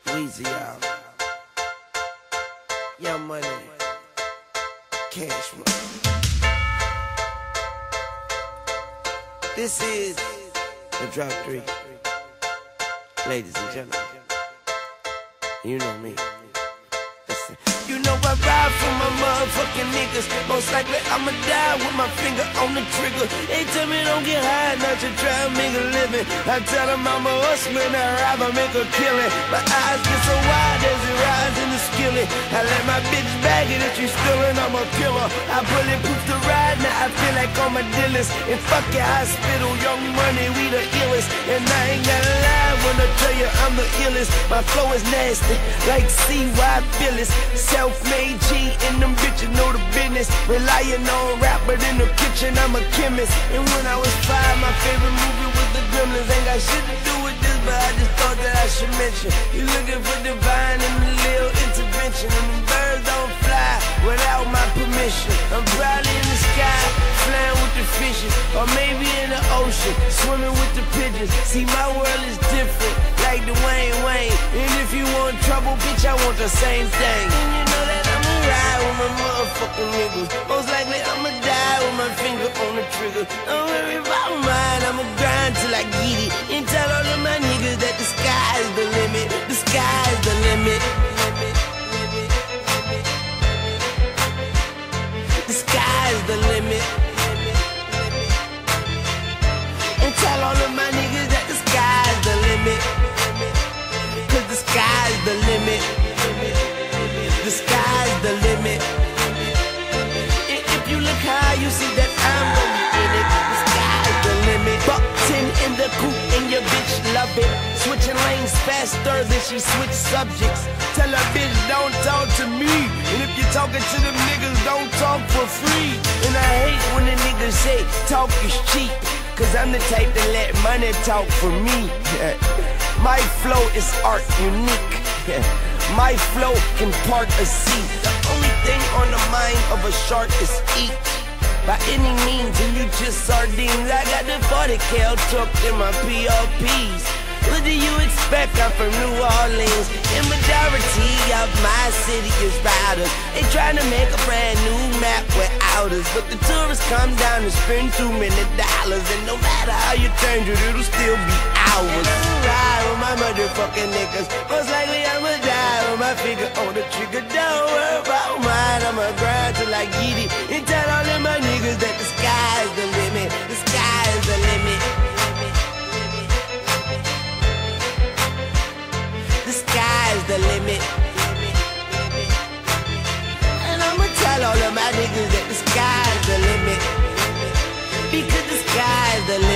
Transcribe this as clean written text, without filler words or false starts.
Weezy out. Young Money. Cash Money. This is the Drop 3. Ladies and gentlemen, you know me. Listen. You know I ride for my motherfucking niggas. Most likely I'ma die with my finger on the trigger. They tell me don't get high, not to try and make a living. I tell them I'm a hustler, I ride, I make a killing. My eyes get so wide as it rides in the skillet. I let my bitch bag it, if she stealing, I'm a killer. I bulletproof the ride, now I feel like all my dealers. And fuck your hospital, Young Money, we the illest. And I ain't gotta lie when I tell you I'm the illest. My flow is nasty, like CY Phyllis. Self-made G and them bitches know the business. Relying on rap, but in the kitchen I'm a chemist. And when I was 5, my favorite movie was The Gremlins. Ain't got shit to do with this, but I just thought that I should mention. You looking for divine and a little intervention. And the birds don't fly without my permission. I'm probably in the sky, flying with the fishes. Or maybe in the ocean, swimming with the pigeons. See, my world is different, like Dwayne Wayne. And if you want trouble, bitch, I want the same thing. And you know that I'ma ride with my motherfucking niggas. Most likely I'ma die with my finger on the trigger. Don't worry about mine, I'ma grind till I get it. And tell all of my niggas that the sky's the limit. The sky's the limit. The sky's the limit. And tell all of my niggas that the sky's the limit. Cause the sky's the limit. The sky's the limit. And if you look high, you see that I'm gonna be in it. The sky's the limit. Buck 10 in the coupe and your bitch love it. Switching lanes faster than she switch subjects. Tell her bitch don't talk to me. And if you're talking to them niggas, don't talk for free. And I hate when the niggas say talk is cheap. Cause I'm the type to let money talk for me. My flow is art unique. My flow can part a sea. The only thing on the mind of a shark is eat. By any means, and you just sardines. I got the 40 cal tucked in my PRPs. What do you expect? I'm from New Orleans. And majority of my city is riders. They trying to make a brand new map without us. But the tourists come down and spend too many dollars. And no matter how you turn it, it'll still be ours. And I'ma ride with my motherfucking niggas. Most likely I'ma die with my finger on the trigger. Don't worry about mine, I'ma grind till I get it. And tell all of my niggas that the sky's the limit. The sky's the limit. The sky's the limit. And I'ma tell all of my niggas that the sky's the limit. Because the sky's the limit.